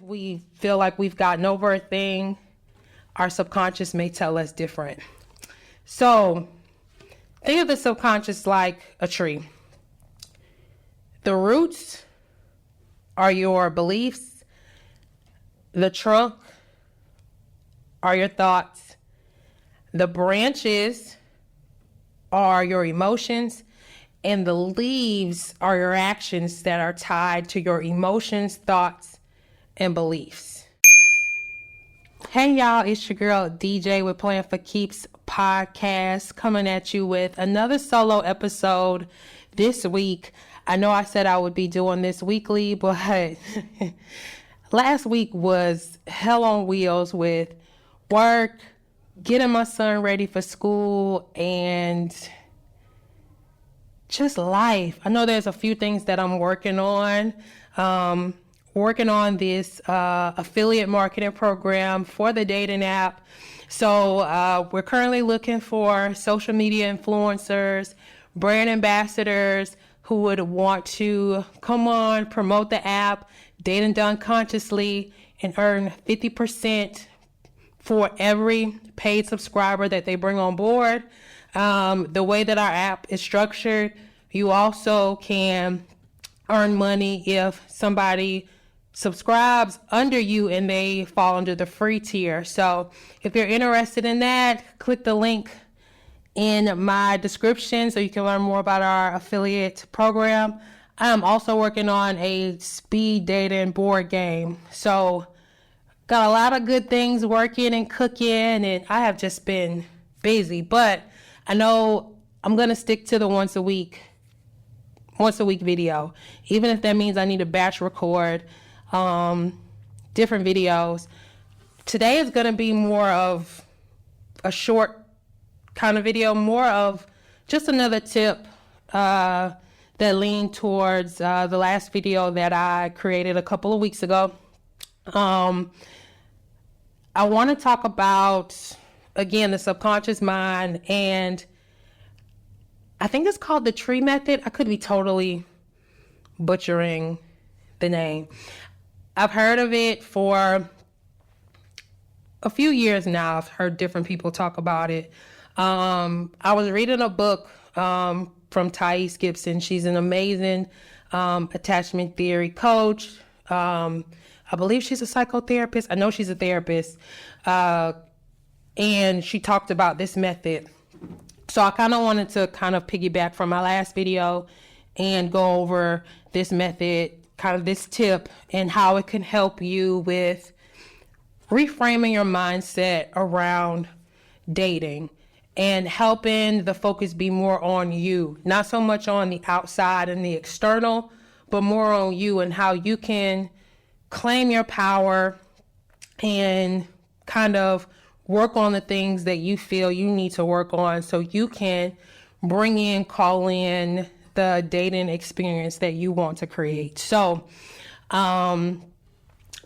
we feel like we've gotten over a thing, our subconscious may tell us different. So think of the subconscious like a tree. The roots are your beliefs. The trunk are your thoughts. The branches are your emotions. And the leaves are your actions that are tied to your emotions, thoughts, and beliefs. Hey y'all, it's your girl DJ with Playing for Keeps podcast, coming at you with another solo episode this week. I know I said I would be doing this weekly, but last week was hell on wheels with work, getting my son ready for school, and just life. I know there's a few things that I'm working on. Working on this affiliate marketing program for the dating app. So we're currently looking for social media influencers, brand ambassadors who would want to come on, promote the app, Dating Done Consciously, and earn 50% for every paid subscriber that they bring on board. The way that our app is structured, you also can earn money if somebody subscribes under you and they fall under the free tier. So if you're interested in that, click the link in my description so you can learn more about our affiliate program. I'm also working on a speed dating board game. So got a lot of good things working and cooking, and I have just been busy, but I know I'm going to stick to the once a week video, even if that means I need to batch record different videos. Today is going to be more of a short kind of video, more of just another tip that leaned towards the last video that I created a couple of weeks ago. I want to talk about, again, the subconscious mind, and I think it's called the tree method. I could be totally butchering the name. I've heard of it for a few years now. I've heard different people talk about it. I was reading a book from Thais Gibson. She's an amazing attachment theory coach. I believe she's a psychotherapist. I know she's a therapist. And she talked about this method. So I kind of wanted to kind of piggyback from my last video and go over this method, kind of this tip, and how it can help you with reframing your mindset around dating and helping the focus be more on you, not so much on the outside and the external, but more on you and how you can claim your power and kind of work on the things that you feel you need to work on so you can call in the dating experience that you want to create. So a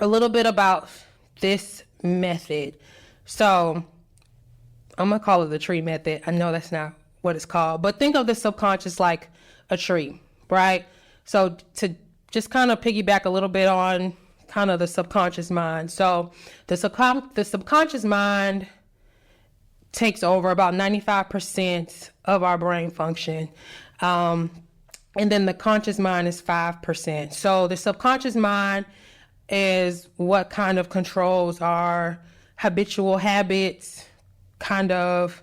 little bit about this method. So I'm going to call it the tree method. I know that's not what it's called, but think of the subconscious like a tree, right? So to just kind of piggyback a little bit on kind of the subconscious mind. So the subconscious mind takes over about 95% of our brain function. And then the conscious mind is 5%. So the subconscious mind is what kind of controls our habitual habits, kind of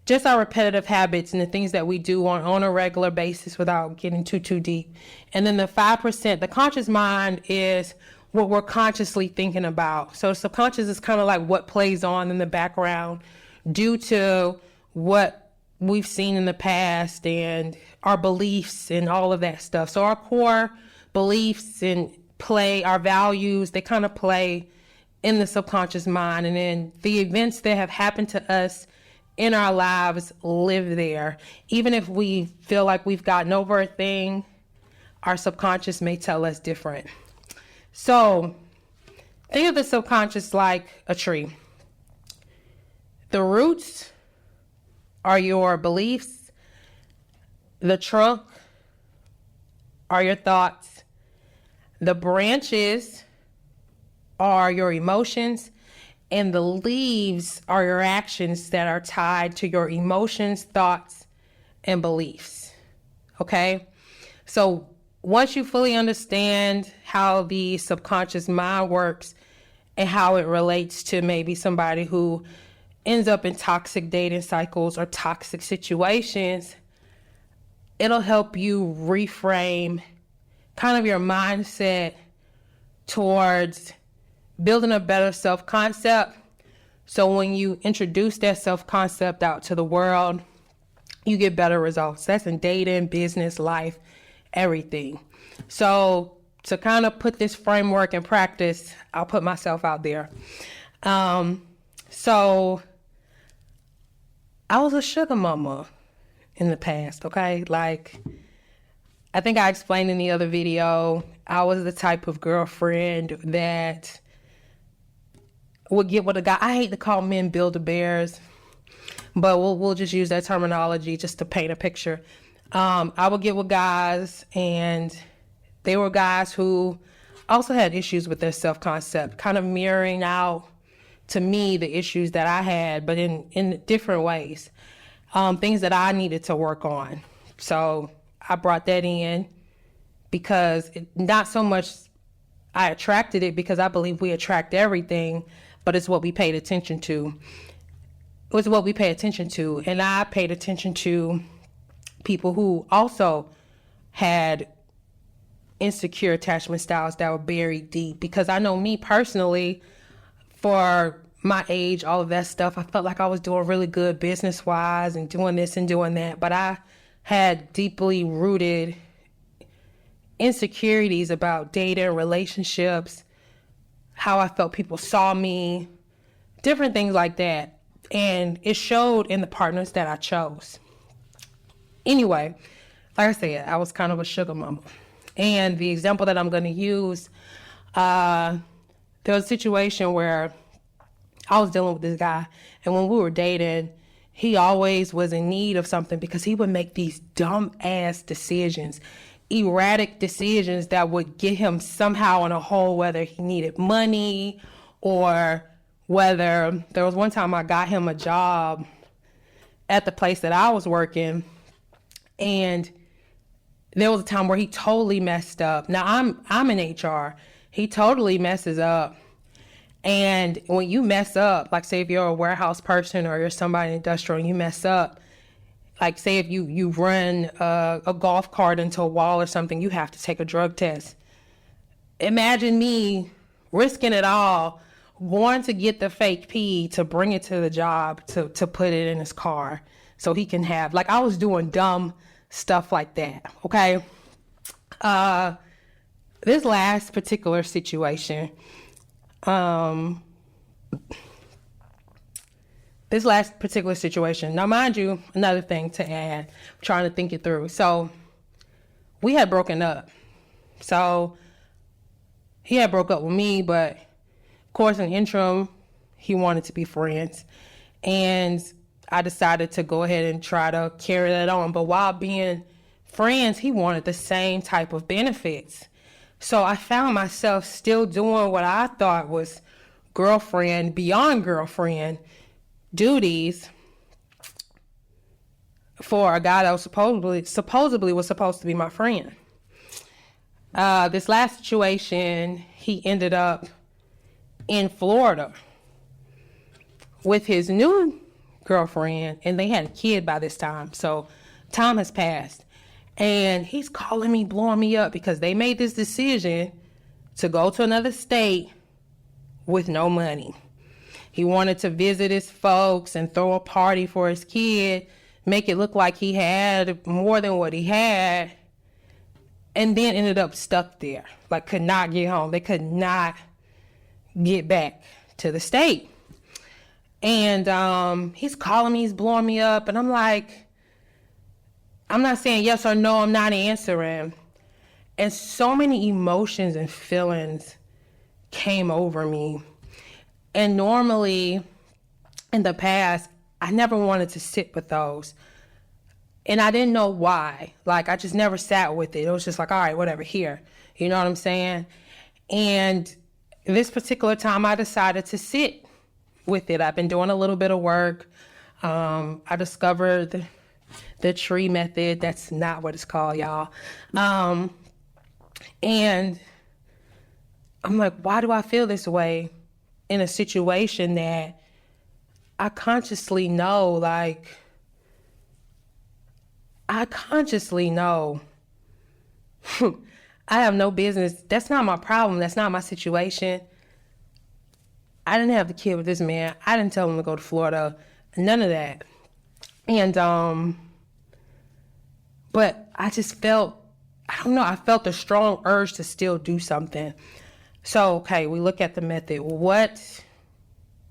just our repetitive habits and the things that we do on a regular basis without getting too deep. And then the 5%, the conscious mind, is what we're consciously thinking about. So subconscious is kind of like what plays on in the background due to what we've seen in the past and our beliefs and all of that stuff. So our core beliefs and our values, they kind of play in the subconscious mind. And then the events that have happened to us in our lives live there. Even if we feel like we've gotten over a thing, our subconscious may tell us different. So think of the subconscious like a tree. The roots are your beliefs. The trunk are your thoughts. The branches are your emotions, and the leaves are your actions that are tied to your emotions, thoughts, and beliefs. Okay? So once you fully understand how the subconscious mind works and how it relates to maybe somebody who ends up in toxic dating cycles or toxic situations, it'll help you reframe kind of your mindset towards building a better self-concept. So when you introduce that self-concept out to the world, you get better results. That's in dating, business, life, everything. So to kind of put this framework in practice, I'll put myself out there. So I was a sugar mama in the past, okay? Like, I think I explained in the other video, I was the type of girlfriend that would get with a guy. I hate to call men Build-A-Bears, but we'll just use that terminology just to paint a picture. I would get with guys, and they were guys who also had issues with their self-concept, kind of mirroring out to me the issues that I had, but in different ways, things that I needed to work on. So I brought that in because not so much I attracted it, because I believe we attract everything, but it's what we paid attention to. It was what we pay attention to. And I paid attention to people who also had insecure attachment styles that were buried deep, because I know me personally, for my age, all of that stuff, I felt like I was doing really good business-wise and doing this and doing that, but I had deeply rooted insecurities about dating, relationships, how I felt people saw me, different things like that. And it showed in the partners that I chose. Anyway, like I said, I was kind of a sugar mama. And the example that I'm going to use, there was a situation where I was dealing with this guy, and when we were dating, he always was in need of something because he would make these dumb ass decisions, erratic decisions that would get him somehow in a hole, whether he needed money or whether there was one time I got him a job at the place that I was working, and there was a time where he totally messed up. Now I'm in HR. He totally messes up. And when you mess up, like say if you're a warehouse person or you're somebody in industrial and you mess up, like say if you run a golf cart into a wall or something, you have to take a drug test. Imagine me risking it all, going to get the fake pee to bring it to the job to put it in his car so he can have, like I was doing dumb stuff like that, okay? This last particular situation, now mind you, another thing to add, I'm trying to think it through. So we had broken up. So he had broke up with me, but of course in the interim, he wanted to be friends. And I decided to go ahead and try to carry that on. But while being friends, he wanted the same type of benefits. So I found myself still doing what I thought was girlfriend, beyond girlfriend duties for a guy that was supposedly was supposed to be my friend. This last situation, he ended up in Florida with his new girlfriend, and they had a kid by this time. So time has passed. And he's calling me, blowing me up because they made this decision to go to another state with no money. He wanted to visit his folks and throw a party for his kid, make it look like he had more than what he had, and then ended up stuck there, like could not get home. They could not get back to the state. And he's calling me, he's blowing me up, and I'm like, I'm not saying yes or no, I'm not answering. And so many emotions and feelings came over me. And normally in the past, I never wanted to sit with those. And I didn't know why. Like, I just never sat with it. It was just like, all right, whatever, here. You know what I'm saying? And this particular time, I decided to sit with it. I've been doing a little bit of work. I discovered the tree method. That's not what it's called, y'all. And I'm like, why do I feel this way in a situation that I consciously know, I have no business. That's not my problem. That's not my situation. I didn't have the kid with this man. I didn't tell him to go to Florida. None of that. And, but I just felt, I don't know, I felt a strong urge to still do something. So, okay, we look at the method. What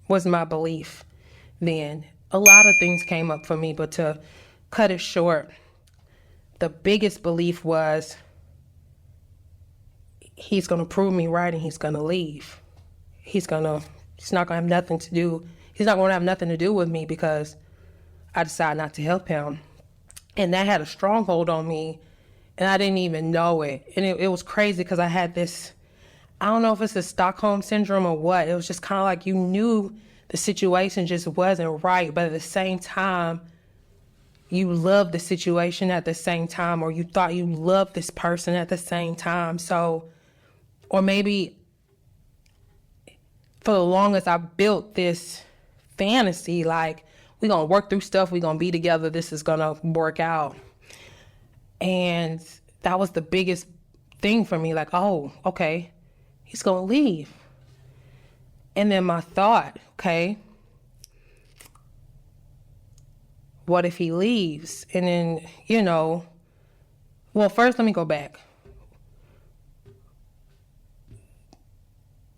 was my belief then? A lot of things came up for me, but to cut it short, the biggest belief was he's going to prove me right and he's going to leave. He's not going to have nothing to do. He's not going to have nothing to do with me because I decided not to help him. And that had a stronghold on me, and I didn't even know it. And it was crazy because I had this, I don't know if it's a Stockholm syndrome or what. It was just kind of like you knew the situation just wasn't right, but at the same time, you loved the situation at the same time, or you thought you loved this person at the same time. So, or maybe for the longest, I built this fantasy, like, we're going to work through stuff, we're going to be together, this is going to work out. And that was the biggest thing for me, like, oh, okay, he's going to leave. And then my thought, okay, what if he leaves? And then, well, first let me go back.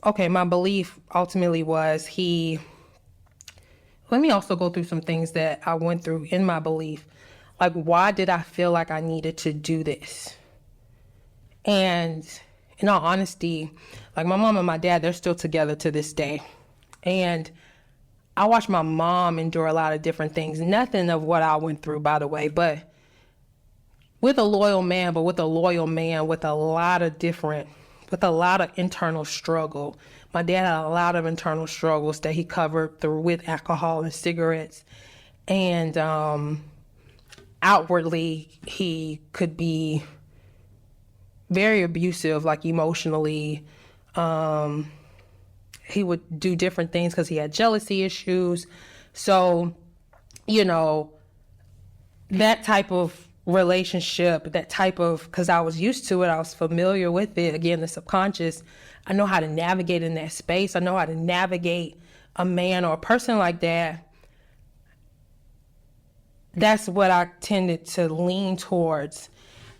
Okay, my belief ultimately was let me also go through some things that I went through in my belief. Like, why did I feel like I needed to do this? And in all honesty, like my mom and my dad, they're still together to this day. And I watched my mom endure a lot of different things. Nothing of what I went through, by the way, but with a loyal man with a lot of internal struggle. My dad had a lot of internal struggles that he covered through with alcohol and cigarettes. And outwardly, he could be very abusive, like emotionally. He would do different things because he had jealousy issues. So, that type of relationship, because I was used to it, I was familiar with it. Again, the subconscious, I know how to navigate in that space. I know how to navigate a man or a person like that. That's what I tended to lean towards.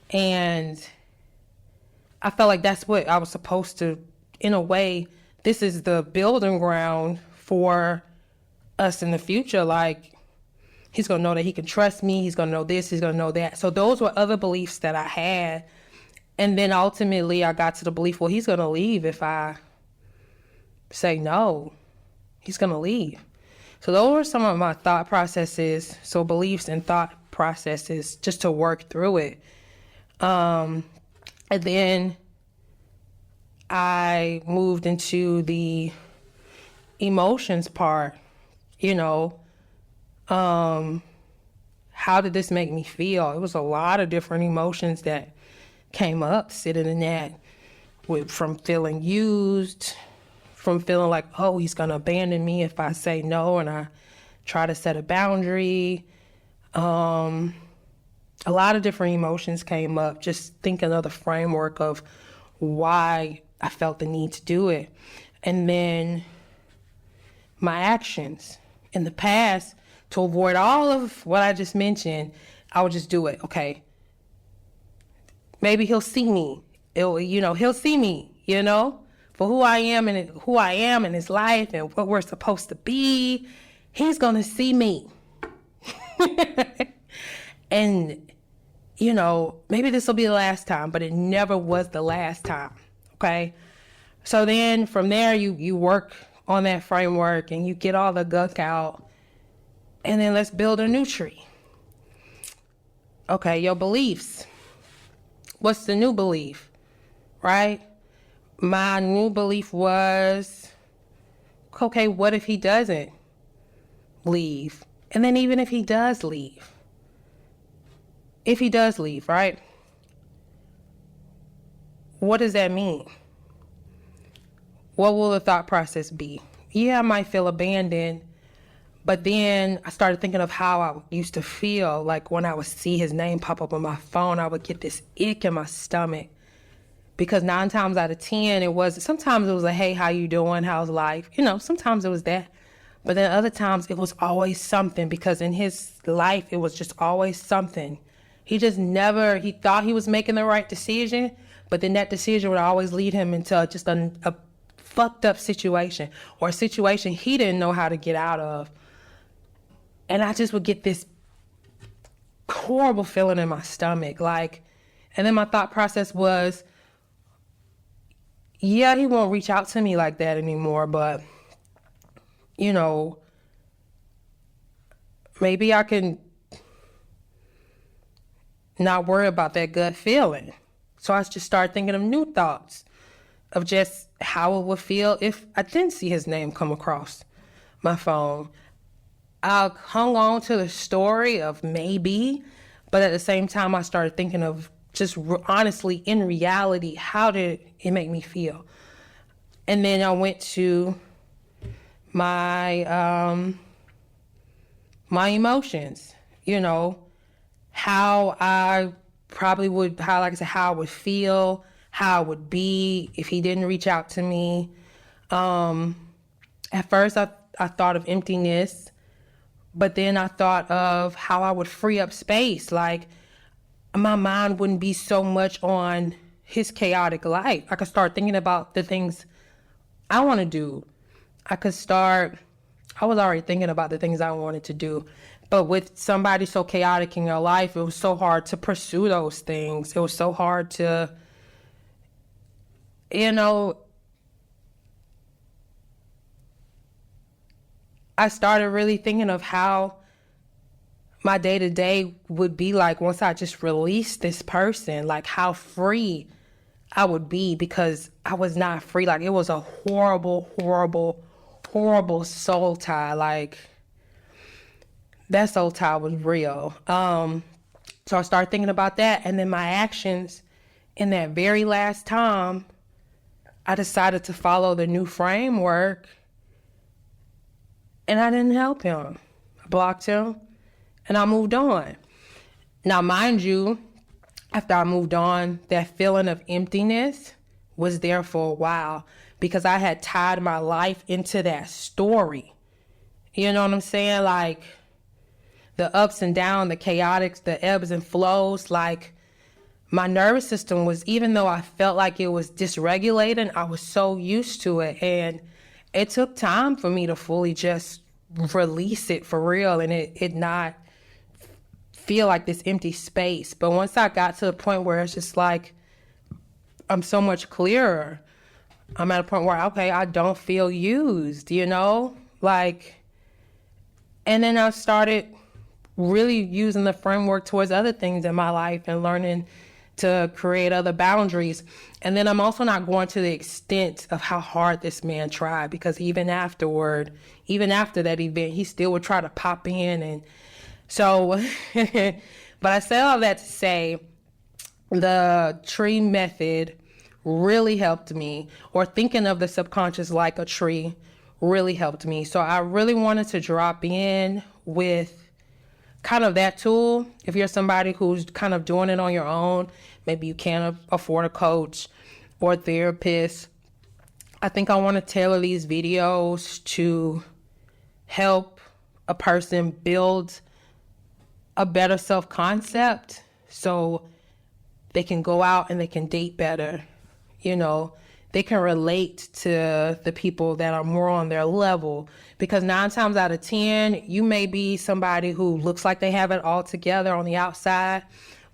And I felt like that's what I was supposed to, in a way, this is the building ground for us in the future. Like, he's going to know that he can trust me. He's going to know this. He's going to know that. So those were other beliefs that I had. And then ultimately I got to the belief, well, he's going to leave if I say no. He's going to leave. So those were some of my thought processes. So beliefs and thought processes just to work through it. And then I moved into the emotions part, how did this make me feel? It was a lot of different emotions that came up sitting in that, from feeling used, from feeling like, oh, he's going to abandon me if I say no and I try to set a boundary. A lot of different emotions came up, just thinking of the framework of why I felt the need to do it. And then my actions in the past, to avoid all of what I just mentioned, I would just do it. Okay, maybe he'll see me. He'll see me, for who I am in his life and what we're supposed to be. He's going to see me. And, maybe this will be the last time, but it never was the last time. Okay. So then from there, you work on that framework and you get all the gunk out, and then let's build a new tree. Okay. Your beliefs. What's the new belief? Right? my new belief was, okay, what if he doesn't leave? And then even if he does leave, right? What does that mean? What will the thought process be? Yeah, I might feel abandoned, but then I started thinking of how I used to feel like when I would see his name pop up on my phone, I would get this ick in my stomach. Because 9 times out of 10, sometimes it was a, hey, how you doing? How's life? Sometimes it was that. But then other times it was always something, because in his life, it was just always something. He thought he was making the right decision, but then that decision would always lead him into just a fucked up situation, or a situation he didn't know how to get out of. And I just would get this horrible feeling in my stomach. And then my thought process was, yeah, he won't reach out to me like that anymore, but, maybe I can not worry about that gut feeling. So I just started thinking of new thoughts of just how it would feel if I didn't see his name come across my phone. I hung on to the story of maybe, but at the same time, I started thinking of just honestly, in reality, how did it make me feel? And then I went to my my emotions, how I probably would, how I would feel, how I would be if he didn't reach out to me. At first, I thought of emptiness, but then I thought of how I would free up space, like my mind wouldn't be so much on his chaotic life. I could start thinking about the things I want to do. I was already thinking about the things I wanted to do. But with somebody so chaotic in your life, it was so hard to pursue those things. It was so hard to, I started really thinking of how my day-to-day would be like once I just released this person, like how free I would be, because I was not free. Like, it was a horrible, horrible, horrible soul tie. Like, that soul tie was real. So I started thinking about that. And then my actions in that very last time, I decided to follow the new framework, and I didn't help him. I blocked him. And I moved on. Now, mind you, after I moved on, that feeling of emptiness was there for a while, because I had tied my life into that story. You know what I'm saying? Like, the ups and downs, the chaotics, the ebbs and flows, like, my nervous system was, even though I felt like it was dysregulating, I was so used to it. And it took time for me to fully just release it for real, and it not feel like this empty space. But once I got to the point where it's just like, I'm so much clearer. I'm at a point where, okay, I don't feel used, like, and then I started really using the framework towards other things in my life and learning to create other boundaries. And then I'm also not going to the extent of how hard this man tried, because even after that event, he still would try to pop in. And so, but I say all that to say, the tree method really helped me, or thinking of the subconscious like a tree really helped me. So I really wanted to drop in with kind of that tool. If you're somebody who's kind of doing it on your own, maybe you can't afford a coach or a therapist, I think I want to tailor these videos to help a person build a better self-concept so they can go out and they can date better. They can relate to the people that are more on their level, because 9 times out of 10, you may be somebody who looks like they have it all together on the outside.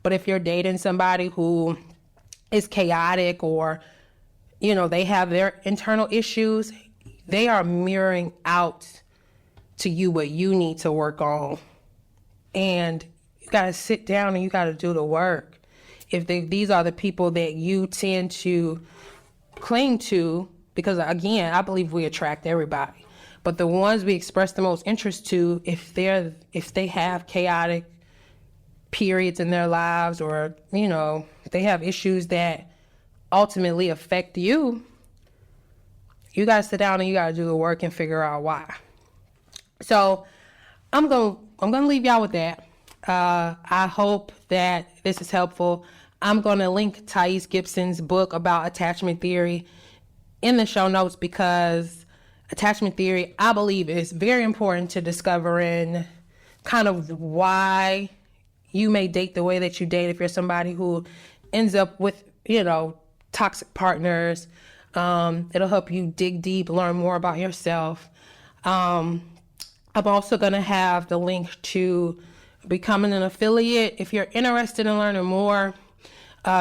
But if you're dating somebody who is chaotic, or, they have their internal issues, they are mirroring out to you what you need to work on. And you got to sit down and you got to do the work. If these are the people that you tend to cling to, because again, I believe we attract everybody, but the ones we express the most interest to, if they have chaotic periods in their lives, or they have issues that ultimately affect you, you got to sit down and you got to do the work and figure out why. So I'm gonna leave y'all with that. I hope that this is helpful. I'm gonna link Thais Gibson's book about attachment theory in the show notes, because attachment theory, I believe, is very important to discovering kind of why you may date the way that you date. If you're somebody who ends up with, toxic partners, it'll help you dig deep, learn more about yourself. I'm also going to have the link to becoming an affiliate. If you're interested in learning more,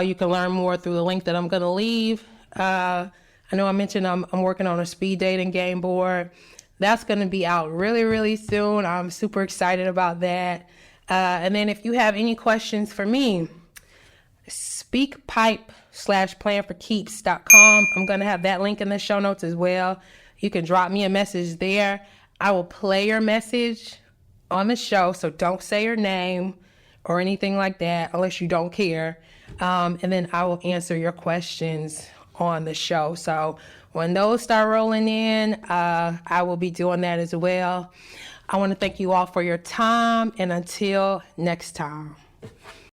you can learn more through the link that I'm going to leave. I know I mentioned I'm working on a speed dating game board. That's going to be out really, really soon. I'm super excited about that. And then if you have any questions for me, speakpipe/planforkeeps.com. I'm going to have that link in the show notes as well. You can drop me a message there. I will play your message on the show, so don't say your name or anything like that unless you don't care. And then I will answer your questions on the show. So when those start rolling in, I will be doing that as well. I want to thank you all for your time, and until next time.